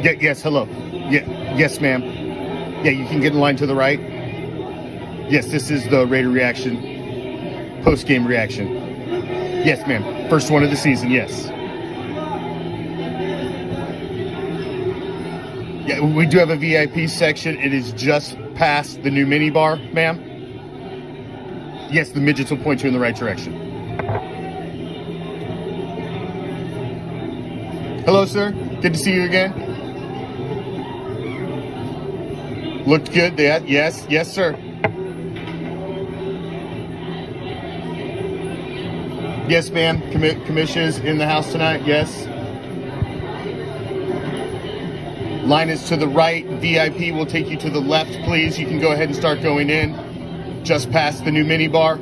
Yes, hello. Yes, ma'am. Yeah, you can get in line to the right. Yes, this is the RAIDER ReACTIon, post-game reaction. Yes, ma'am. First one of the season, yes. Yeah, we do have a VIP section. It is just past the new mini bar, ma'am. Yes, the midgets will point you in the right direction. Hello, sir. Good to see you again. Looked good. Yeah, yes, sir. Yes, ma'am. Commish is in the house tonight. Yes. Line is to the right. VIP will take you to the left, please. You can go ahead and start going in. Just past the new mini bar.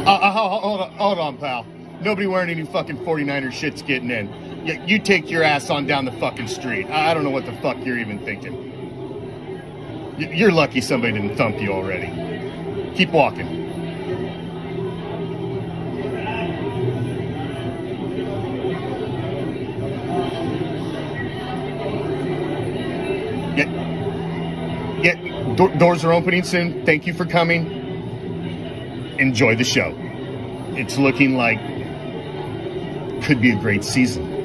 Hold on, pal. Nobody wearing any fucking 49er shit's getting in. Yeah, you take your ass on down the fucking street. I don't know what the fuck you're even thinking. You're lucky somebody didn't thump you already. Keep walking. Doors are opening soon. Thank you for coming. Enjoy the show. It's looking like could be a great season.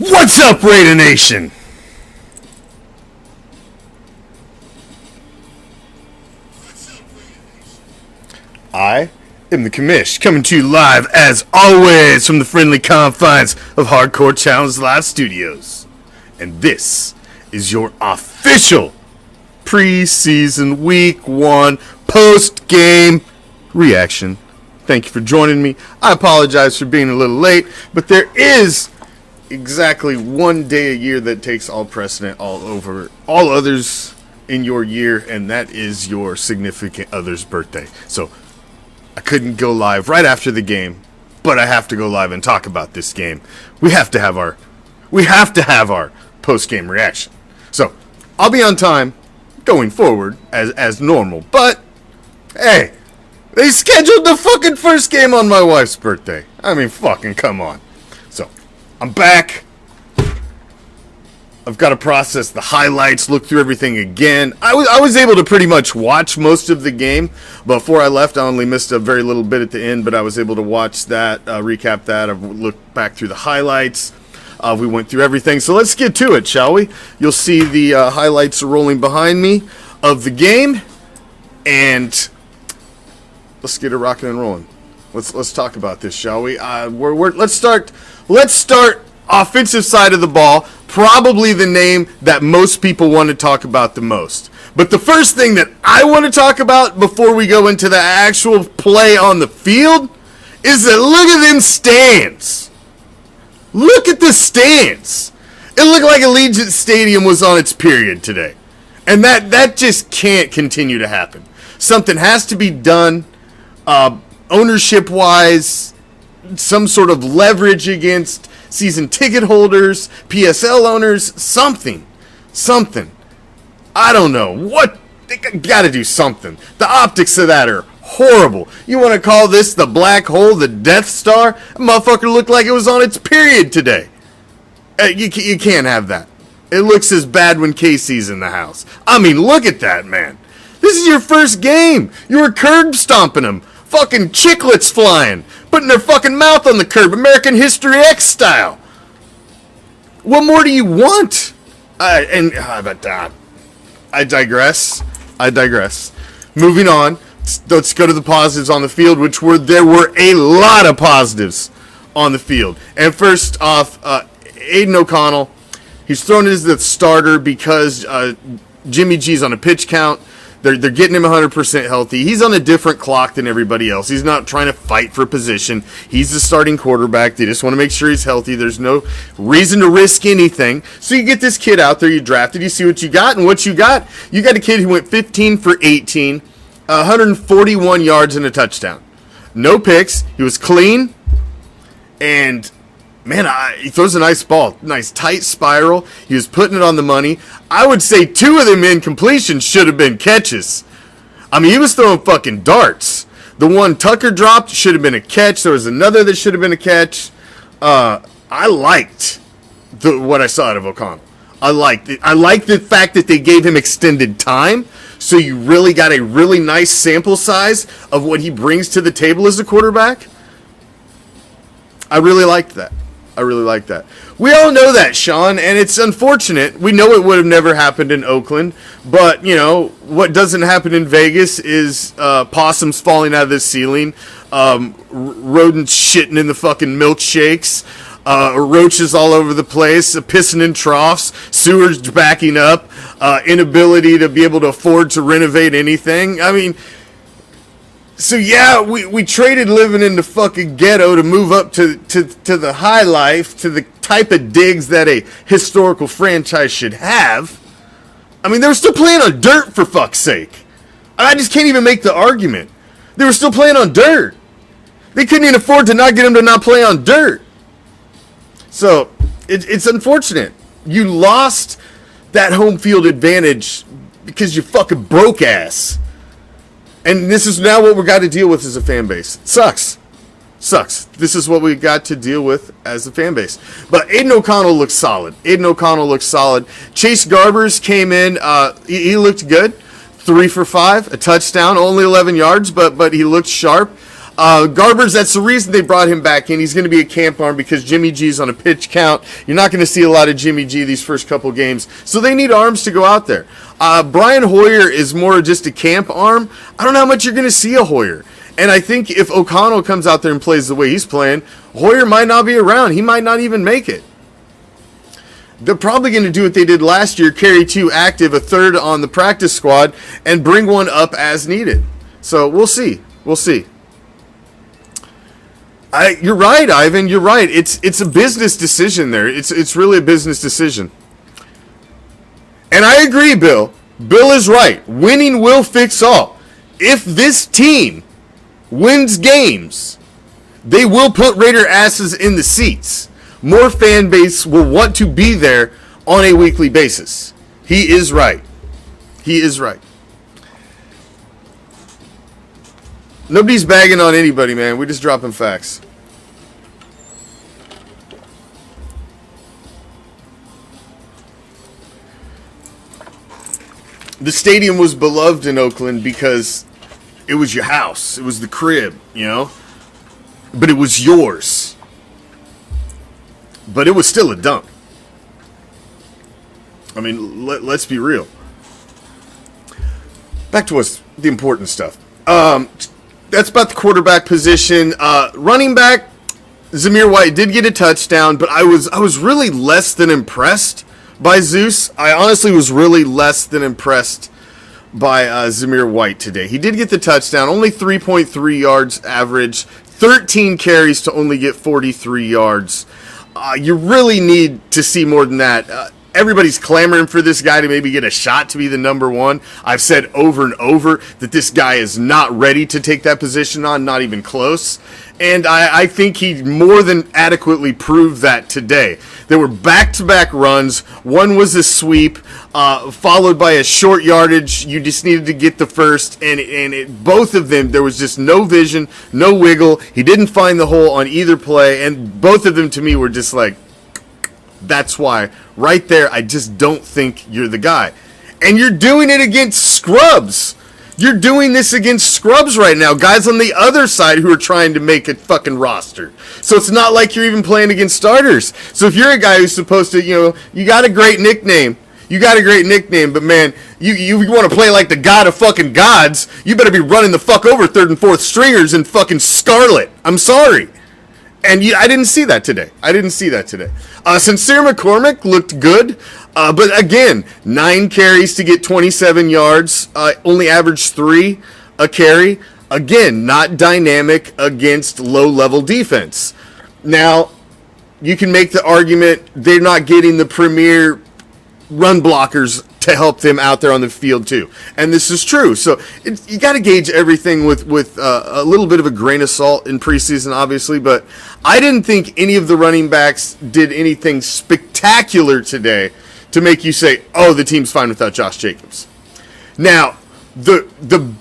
What's up, Raider Nation? I am the Commish, coming to you live, as always, from the friendly confines of Hardcore Challenge Live Studios. And this is your official preseason week 1 post-game reaction. Thank you for joining me. I apologize for being a little late, but there is exactly one day a year that takes all precedent all over all others in your year, and that is your significant other's birthday. So I couldn't go live right after the game, but I have to go live and talk about this game. We have to have our post-game reaction. So I'll be on time going forward as normal, but hey, they scheduled the fucking first game on my wife's birthday. I mean, fucking come on. So I'm back. I've got to process the highlights, look through everything again. I was able to pretty much watch most of the game. Before I left, I only missed a very little bit at the end, but I was able to watch that, recap that. I've looked back through the highlights. We went through everything. So let's get to it, shall we? You'll see the highlights rolling behind me of the game. And let's get it rocking and rolling. Let's talk about this, shall we? Let's start offensive side of the ball. Probably the name that most people want to talk about the most. But the first thing that I want to talk about before we go into the actual play on the field is that look at them stands. Look at the stands. It looked like Allegiant Stadium was on its period today. And that just can't continue to happen. Something has to be done ownership-wise, some sort of leverage against season ticket holders, PSL owners, something. I don't know. What? They got to do something. The optics of that are horrible. You want to call this the black hole, the Death Star? That motherfucker looked like it was on its period today. You can't have that. It looks as bad when Casey's in the house. I mean, look at that, man. This is your first game. You were curb stomping them. Fucking chiclets flying. Putting their fucking mouth on the curb. American History X style. What more do you want? I digress. Moving on. Let's go to the positives on the field, there were a lot of positives on the field. And first off, Aiden O'Connell, he's thrown as the starter because Jimmy G's on a pitch count. They're getting him 100% healthy. He's on a different clock than everybody else. He's not trying to fight for position. He's the starting quarterback. They just want to make sure he's healthy. There's no reason to risk anything. So you get this kid out there, you drafted, you see what you got, and what you got a kid who went 15 for 18, 141 yards and a touchdown. No picks. He was clean, and man, he throws a nice ball. Nice tight spiral. He was putting it on the money. I would say 2 of them incompletions should have been catches. I mean, he was throwing fucking darts. The one Tucker dropped should have been a catch. There was another that should have been a catch. I liked what I saw out of O'Connell. I liked it. I liked the fact that they gave him extended time. So you really got a really nice sample size of what he brings to the table as a quarterback. I really liked that. We all know that, Sean, and it's unfortunate. We know it would have never happened in Oakland, but, you know, what doesn't happen in Vegas is possums falling out of the ceiling, rodents shitting in the fucking milkshakes, roaches all over the place, pissing in troughs, sewers backing up, inability to be able to afford to renovate anything. I mean, so yeah, we traded living in the fucking ghetto to move up to the high life, to the type of digs that a historical franchise should have. I mean, they were still playing on dirt, for fuck's sake. I just can't even make the argument. They were still playing on dirt. They couldn't even afford to not get them to not play on dirt. So, it's unfortunate. You lost that home field advantage because you fucking broke ass. And this is now what we got to deal with as a fan base. Sucks. This is what we got to deal with as a fan base. But Aiden O'Connell looks solid. Chase Garbers came in. He looked good. 3 for 5, a touchdown, only 11 yards, but he looked sharp. Garbers, that's the reason they brought him back in. He's going to be a camp arm because Jimmy G's on a pitch count. You're not going to see a lot of Jimmy G these first couple games. So they need arms to go out there. Brian Hoyer is more just a camp arm. I don't know how much you're going to see of Hoyer. And I think if O'Connell comes out there and plays the way he's playing, Hoyer might not be around. He might not even make it. They're probably going to do what they did last year, carry 2 active, a third on the practice squad, and bring one up as needed. So we'll see. You're right, Ivan. You're right. It's a business decision there. It's really a business decision. And I agree, Bill. Bill is right. Winning will fix all. If this team wins games, they will put Raider asses in the seats. More fan base will want to be there on a weekly basis. He is right. Nobody's bagging on anybody, man. We're just dropping facts. The stadium was beloved in Oakland because it was your house. It was the crib, you know? But it was yours. But it was still a dump. I mean, let's be real. Back to what's the important stuff. That's about the quarterback position. Running back, Zamir White did get a touchdown, but I was really less than impressed by Zeus. I honestly was really less than impressed by Zamir White today. He did get the touchdown, only 3.3 yards average, 13 carries to only get 43 yards. You really need to see more than that. Everybody's clamoring for this guy to maybe get a shot to be the number one. I've said over and over that this guy is not ready to take that position on, not even close. And I think he more than adequately proved that today. There were back-to-back runs. One was a sweep, followed by a short yardage. You just needed to get the first. And both of them, there was just no vision, no wiggle. He didn't find the hole on either play. And both of them, to me, were just like, that's why, right there, I just don't think you're the guy. And you're doing it against scrubs. You're doing this against scrubs right now. Guys on the other side who are trying to make a fucking roster. So it's not like you're even playing against starters. So if you're a guy who's supposed to, you got a great nickname. But man, you want to play like the god of fucking gods, you better be running the fuck over third and fourth stringers in fucking Scarlet. I'm sorry. And I didn't see that today. Sincere McCormick looked good, but again, 9 carries to get 27 yards, only averaged 3 a carry. Again, not dynamic against low-level defense. Now, you can make the argument they're not getting the premier run blockers to help them out there on the field too, and this is true. So you got to gauge everything with a little bit of a grain of salt in preseason, obviously. But I didn't think any of the running backs did anything spectacular today to make you say, "Oh, the team's fine without Josh Jacobs." Now, the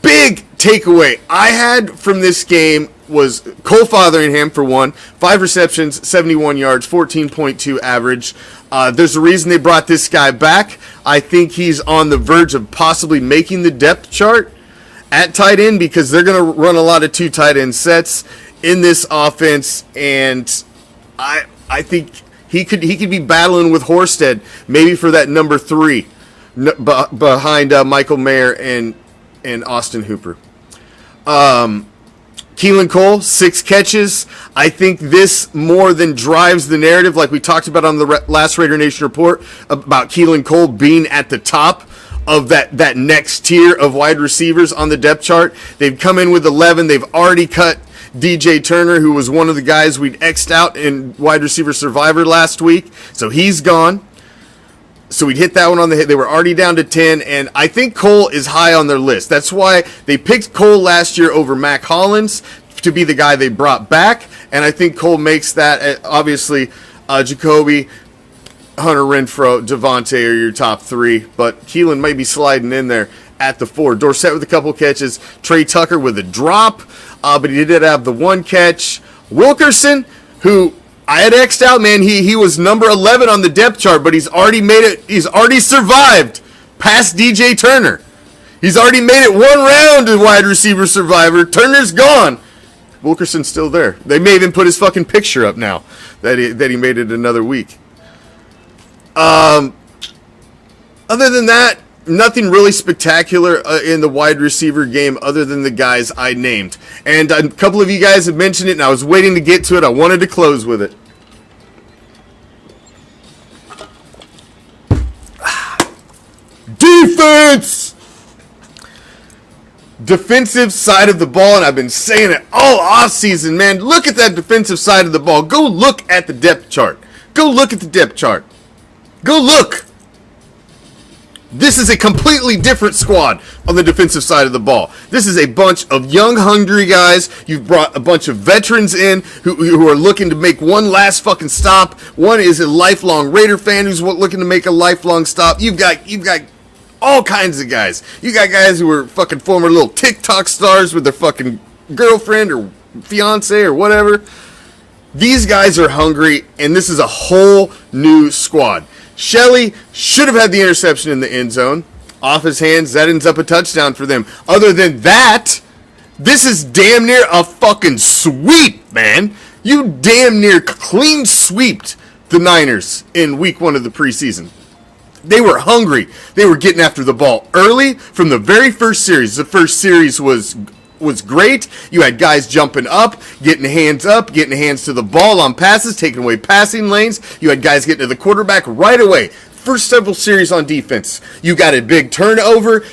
big takeaway I had from this game was Cole Fotheringham, for one, 5 receptions, 71 yards, 14.2 average. There's a reason they brought this guy back. I think he's on the verge of possibly making the depth chart at tight end because they're going to run a lot of 2 tight end sets in this offense, and I think he could be battling with Horsted maybe for that number 3 behind Michael Mayer and Austin Hooper. Keelan Cole, 6 catches. I think this more than drives the narrative, like we talked about on the last Raider Nation report, about Keelan Cole being at the top of that next tier of wide receivers on the depth chart. They've come in with 11. They've already cut DJ Turner, who was one of the guys we'd X'd out in wide receiver survivor last week. So he's gone. So we'd hit that one on the hit. They were already down to 10, and I think Cole is high on their list. That's why they picked Cole last year over Mac Hollins to be the guy they brought back, and I think Cole makes that. Obviously, Jacoby, Hunter Renfrow, Devontae are your top 3, but Keelan might be sliding in there at the 4. Dorsett with a couple catches. Trey Tucker with a drop, but he did have the 1 catch. Wilkerson, who I had X'd out, man. He was number 11 on the depth chart, but he's already made it. He's already survived past DJ Turner. He's already made it 1 round in wide receiver survivor. Turner's gone. Wilkerson's still there. They may even put his fucking picture up now that he made it another week. Other than that, nothing really spectacular in the wide receiver game other than the guys I named. And a couple of you guys have mentioned it, and I was waiting to get to it. I wanted to close with it. Defense! Defensive side of the ball, and I've been saying it all offseason, man. Look at that defensive side of the ball. Go look at the depth chart. Go look at the depth chart. Go look. This is a completely different squad on the defensive side of the ball. This is a bunch of young, hungry guys. You've brought a bunch of veterans in who are looking to make one last fucking stop. One is a lifelong Raider fan who's looking to make a lifelong stop. You've got all kinds of guys. You got guys who are fucking former little TikTok stars with their fucking girlfriend or fiance or whatever. These guys are hungry, and this is a whole new squad. Shelley should have had the interception in the end zone. Off his hands, that ends up a touchdown for them. Other than that, this is damn near a fucking sweep, man. You damn near clean sweeped the Niners in week 1 of the preseason. They were hungry. They were getting after the ball early from the very first series. The first series was great. You had guys jumping up, getting hands to the ball on passes, taking away passing lanes. You had guys getting to the quarterback right away. First several series on defense, you got a big turnover.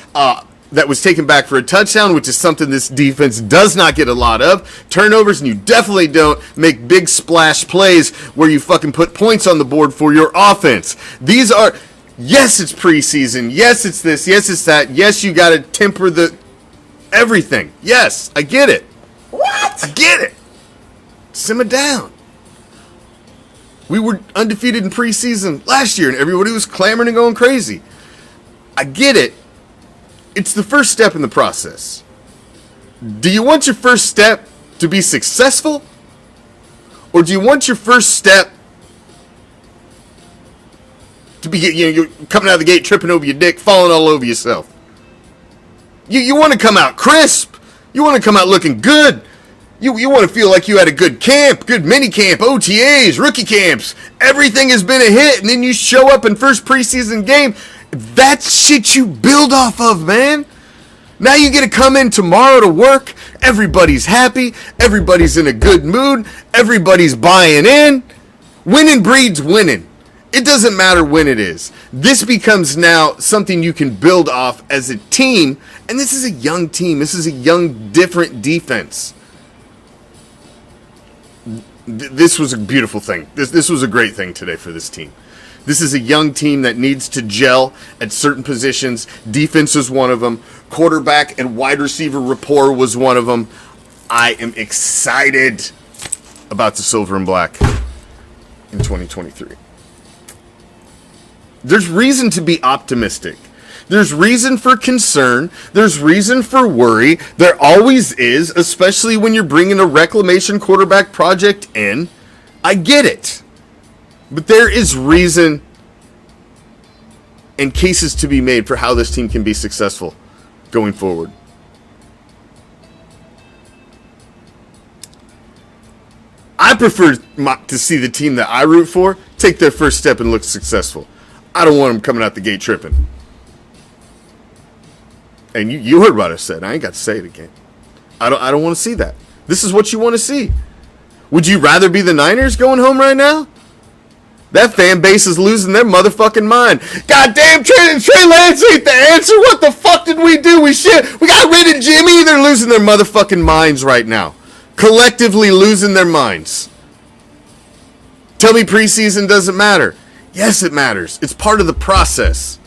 that was taken back for a touchdown, which is something this defense does not get a lot of. Turnovers, and you definitely don't make big splash plays where you fucking put points on the board for your offense. These are, yes, it's preseason. Yes, it's this. Yes, it's that. Yes, you got to temper the everything. Yes, I get it. What? I get it. Simmer down. We were undefeated in preseason last year, and everybody was clamoring and going crazy. I get it. It's the first step in the process. Do you want your first step to be successful? Or do you want your first step to be, you're coming out of the gate, tripping over your dick, falling all over yourself? You want to come out crisp. You want to come out looking good. You want to feel like you had a good camp, good mini camp, OTAs, rookie camps. Everything has been a hit, and then you show up in first preseason game. That's shit you build off of, man. Now you get to come in tomorrow to work. Everybody's happy. Everybody's in a good mood. Everybody's buying in. Winning breeds winning. It doesn't matter when it is. This becomes now something you can build off as a team. And this is a young team. This is a young, different defense. This was a beautiful thing. This was a great thing today for this team. This is a young team that needs to gel at certain positions. Defense is one of them. Quarterback and wide receiver rapport was one of them. I am excited about the silver and black in 2023. There's reason to be optimistic. There's reason for concern. There's reason for worry. There always is, especially when you're bringing a reclamation quarterback project in. I get it. But there is reason and cases to be made for how this team can be successful going forward. I prefer to see the team that I root for take their first step and look successful. I don't want them coming out the gate tripping. And you heard what I said. I ain't got to say it again. I don't want to see that. This is what you want to see. Would you rather be the Niners going home right now? That fan base is losing their motherfucking mind. Goddamn, Trey Lance ain't the answer. What the fuck did we do? We got rid of Jimmy. They're losing their motherfucking minds right now. Collectively losing their minds. Tell me preseason doesn't matter. Yes, it matters. It's part of the process.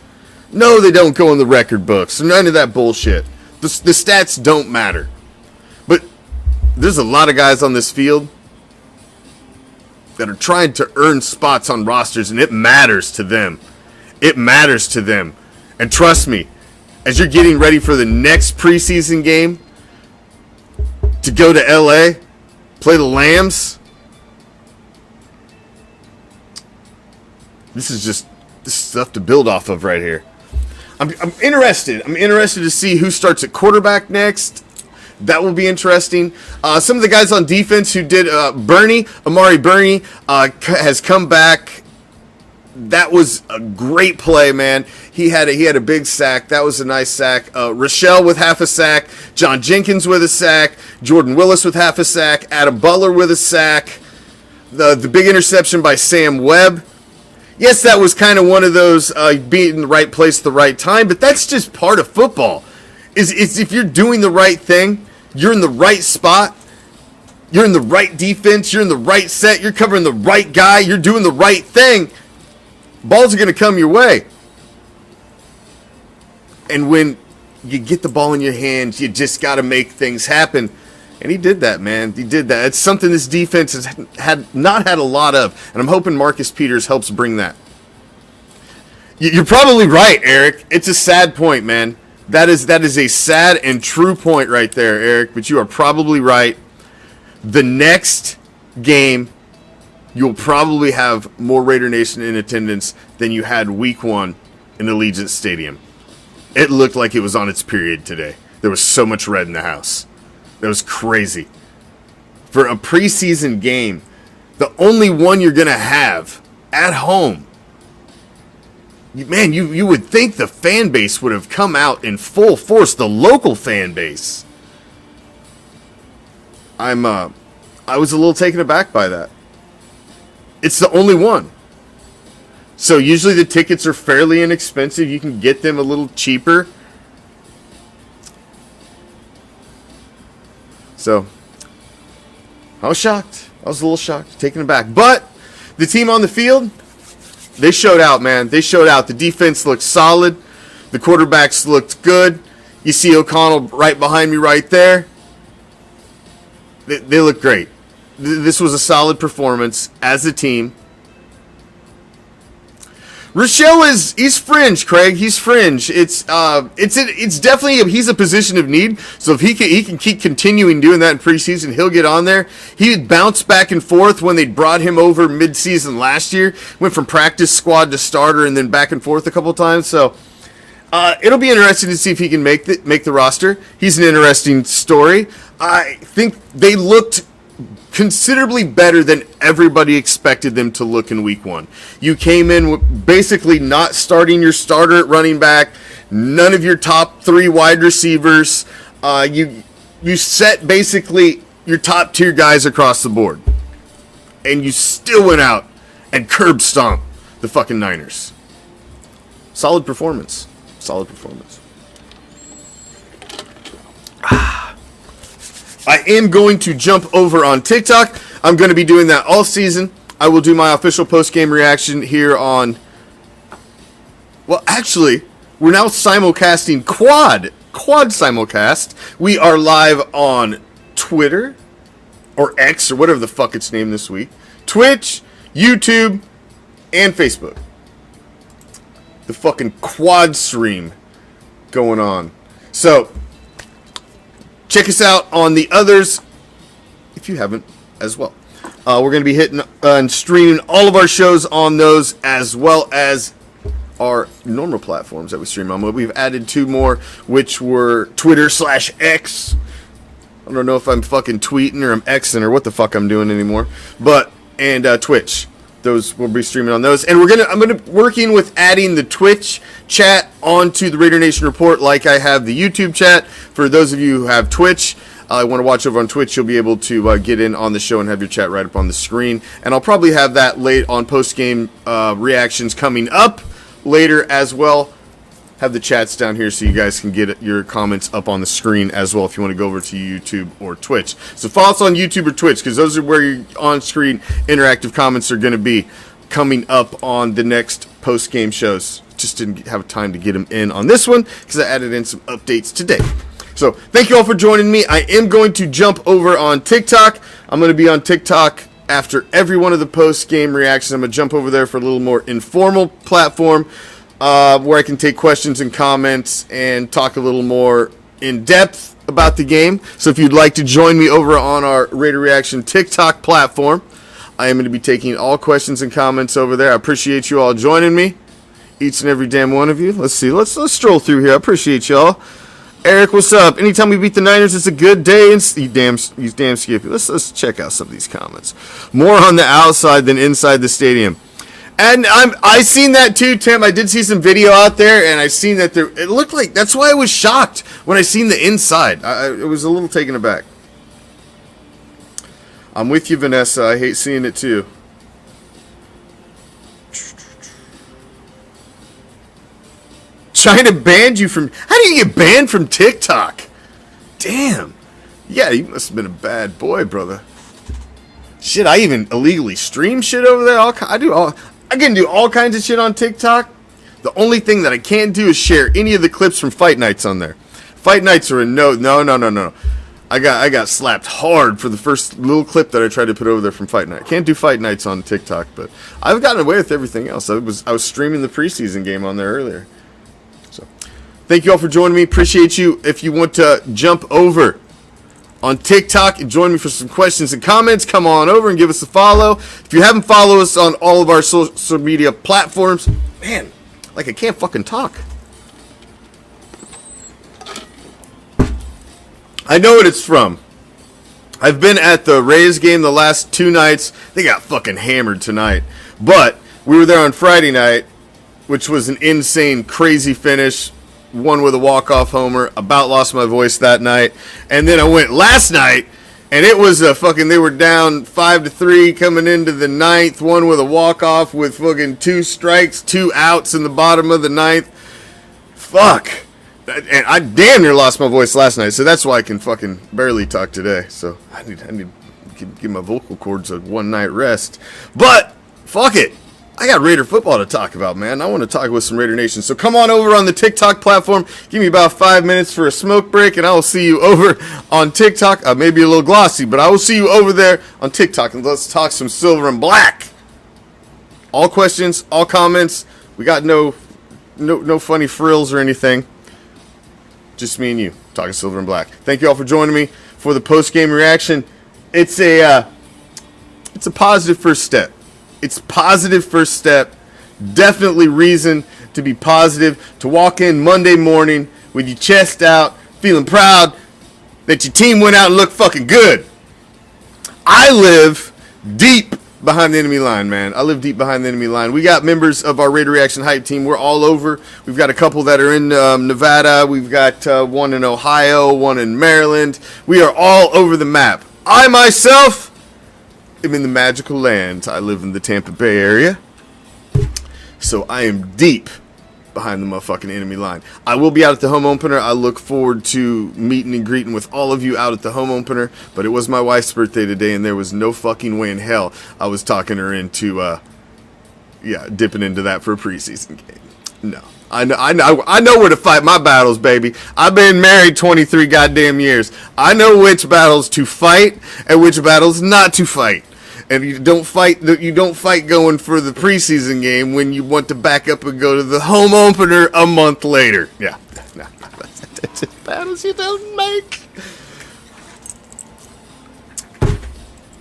No, they don't go in the record books. None of that bullshit. The stats don't matter. But there's a lot of guys on this field that are trying to earn spots on rosters, and it matters to them. It matters to them. And trust me, as you're getting ready for the next preseason game to go to LA, play the Lambs, this is stuff to build off of right here. I'm interested. I'm interested to see who starts at quarterback next. That will be interesting. Some of the guys on defense who did Amari Burney has come back. That was a great play, man. He had a big sack. That was a nice sack. Rochelle with half a sack. John Jenkins with a sack. Jordan Willis with half a sack. Adam Butler with a sack. The big interception by Sam Webb. Yes, that was kind of one of those being in the right place at the right time, but that's just part of football. Is if you're doing the right thing, you're in the right spot, you're in the right defense, you're in the right set, you're covering the right guy, you're doing the right thing, balls are going to come your way. And when you get the ball in your hands, you just got to make things happen. And he did that, man. He did that. It's something this defense has not had a lot of, and I'm hoping Marcus Peters helps bring that. You're probably right, Eric. It's a sad point, man. That is a sad and true point right there, Eric, but you are probably right. The next game, you'll probably have more Raider Nation in attendance than you had week 1 in Allegiant Stadium. It looked like it was on its period today. There was so much red in the house. That was crazy. For a preseason game, the only one you're going to have at home, man, you would think the fan base would have come out in full force, the local fan base. I was a little taken aback by that. It's the only one. So usually the tickets are fairly inexpensive. You can get them a little cheaper. So I was shocked. I was a little shocked, taken aback. But the team on the field, they showed out, man. They showed out. The defense looked solid. The quarterbacks looked good. You see O'Connell right behind me right there. They look great. This was a solid performance as a team. Rochelle he's fringe, Craig. He's fringe. It's definitely he's a position of need. So if he can keep continuing doing that in preseason, he'll get on there. He bounced back and forth when they brought him over midseason last year. Went from practice squad to starter and then back and forth a couple times. So it'll be interesting to see if he can make the roster. He's an interesting story. I think they looked considerably better than everybody expected them to look in week 1. You came in with basically not starting your starter at running back, none of your top 3 wide receivers. You set basically your top tier guys across the board. And you still went out and curb stomped the fucking Niners. Solid performance. Solid performance. I am going to jump over on TikTok. I'm going to be doing that all season. I will do my official post-game reaction here on... Well, actually, we're now simulcasting quad simulcast. We are live on Twitter, or X, or whatever the fuck it's named this week. Twitch, YouTube, and Facebook. The fucking quad stream going on. So... check us out on the others, if you haven't, as well. We're going to be hitting and streaming all of our shows on those, as well as our normal platforms that we stream on. We've added 2 more, which were Twitter/X. I don't know if I'm fucking tweeting or I'm Xing or what the fuck I'm doing anymore. And Twitch. Those we'll be streaming on those, and I'm working with adding the Twitch chat onto the Raider Nation Report, like I have the YouTube chat. For those of you who have Twitch, want to watch over on Twitch, you'll be able to get in on the show and have your chat right up on the screen. And I'll probably have that late on post-game reactions coming up later as well. Have the chats down here so you guys can get your comments up on the screen as well if you want to go over to YouTube or Twitch. So follow us on YouTube or Twitch, because those are where your on-screen interactive comments are going to be coming up on the next post-game shows. Just didn't have time to get them in on this one because I added in some updates today. So thank you all for joining me. I am going to jump over on TikTok. I'm going to be on TikTok after every one of the post-game reactions. I'm going to jump over there for a little more informal platform, where I can take questions and comments and talk a little more in depth about the game. So if you'd like to join me over on our Raider Reaction TikTok platform, I am going to be taking all questions and comments over there. I appreciate you all joining me, each and every damn one of you. Let's see, let's stroll through here. I appreciate y'all. Eric, what's up? Anytime we beat the Niners, it's a good day. And you damn Skippy. Let's check out some of these comments. More on the outside than inside the stadium. And I seen that too, Tim. I did see some video out there, and I seen that it looked like, that's why I was shocked when I seen the inside. I was a little taken aback. I'm with you, Vanessa. I hate seeing it too. China banned you from... How do you get banned from TikTok? Damn. Yeah, you must have been a bad boy, brother. Shit, I even illegally stream shit over there. I can do all kinds of shit on TikTok. The only thing that I can't do is share any of the clips from Fight Nights on there. Fight Nights are a no. I got slapped hard for the first little clip that I tried to put over there from Fight Night. Can't do Fight Nights on TikTok, but I've gotten away with everything else. I was streaming the preseason game on there earlier. So, thank you all for joining me. Appreciate you. If you want to jump over on TikTok and join me for some questions and comments, come on over and give us a follow. If you haven't followed us on all of our social media platforms, man, like I can't fucking talk. I know what it's from. I've been at the Rays game the last 2 nights. They got fucking hammered tonight. But we were there on Friday night, which was an insane, crazy finish. One with a walk-off homer. About lost my voice that night. And then I went last night, and it was a fucking... They were down 5-3 coming into the 9th. One with a walk-off with fucking 2 strikes, 2 outs in the bottom of the 9th. Fuck. And I damn near lost my voice last night, so that's why I can fucking barely talk today. So I need to give my vocal cords a one night rest. But fuck it, I got Raider football to talk about, man. I want to talk with some Raider Nation. So come on over on the TikTok platform. Give me about 5 minutes for a smoke break, and I will see you over on TikTok. I may be a little glossy, but I will see you over there on TikTok, and let's talk some silver and black. All questions, all comments. We got no funny frills or anything. Just me and you talking silver and black. Thank you all for joining me for the post-game reaction. It's a positive first step. It's positive first step. Definitely reason to be positive. To walk in Monday morning with your chest out, feeling proud that your team went out and looked fucking good. I live deep behind the enemy line, man. I live deep behind the enemy line. We got members of our Raider Reaction Hype team. We're all over. We've got a couple that are in Nevada. We've got one in Ohio, one in Maryland. We are all over the map. I myself am in the magical land. I live in the Tampa Bay area. So I am deep behind the motherfucking enemy line. I will be out at the home opener. I look forward to meeting and greeting with all of you out at the home opener. But it was my wife's birthday today, and there was no fucking way in hell I was talking her into, dipping into that for a preseason game. No. I know where to fight my battles, baby. I've been married 23 goddamn years. I know which battles to fight and which battles not to fight. And you don't fight going for the preseason game when you want to back up and go to the home opener a month later. Yeah. No. That's just battles you don't make.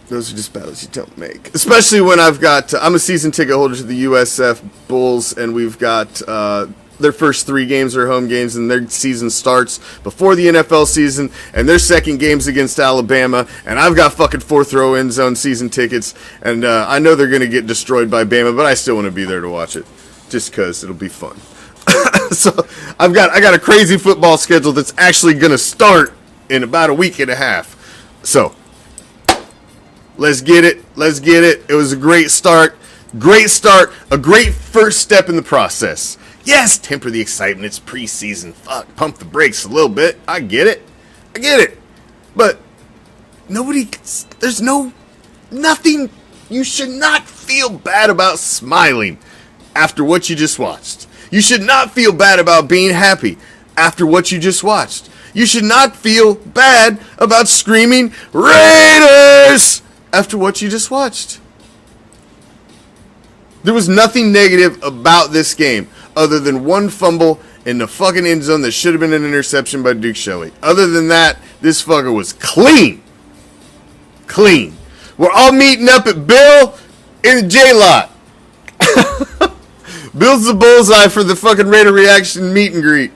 Those are just battles you don't make. Especially when I'm a season ticket holder to the USF Bulls, and we've got their first 3 games are home games, and their season starts before the NFL season, and their second game's against Alabama, and I've got fucking 4th row end zone season tickets, and I know they're going to get destroyed by Bama, but I still want to be there to watch it, just because it'll be fun. So I got a crazy football schedule that's actually going to start in about a week and a half. So let's get it. It was a great start. A great first step in the process. Yes, temper the excitement. It's preseason. Fuck, pump the brakes a little bit. I get it. But nothing. You should not feel bad about smiling after what you just watched. You should not feel bad about being happy after what you just watched. You should not feel bad about screaming Raiders after what you just watched. There was nothing negative about this game other than one fumble in the fucking end zone that should have been an interception by Duke Shelley. Other than that, this fucker was clean. We're all meeting up at Bill in the J-Lot. Bill's the bullseye for the fucking Raider Reaction meet and greet.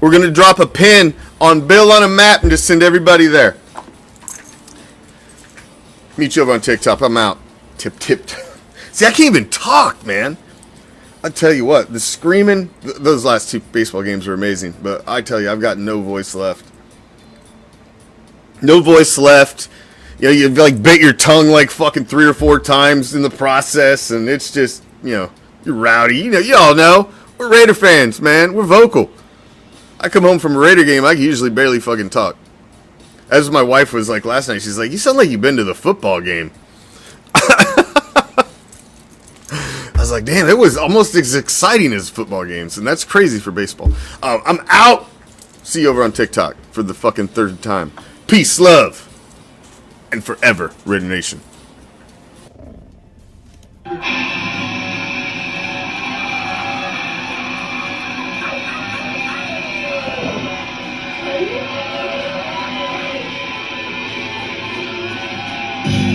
We're going to drop a pin on Bill on a map and just send everybody there. Meet you over on TikTok. I'm out. Tip. See, I can't even talk, man. I tell you what, the screaming, those last 2 baseball games were amazing. But I tell you, I've got no voice left. You know, you like bit your tongue like fucking 3 or 4 times in the process, and it's just, you're rowdy. You all know. We're Raider fans, man. We're vocal. I come home from a Raider game, I can usually barely fucking talk. As my wife was like last night, she's like, you sound like you've been to the football game. I was like, damn, it was almost as exciting as football games, and that's crazy for baseball. I'm out. See you over on TikTok for the fucking 3rd time. Peace, love, and forever, Raider Nation.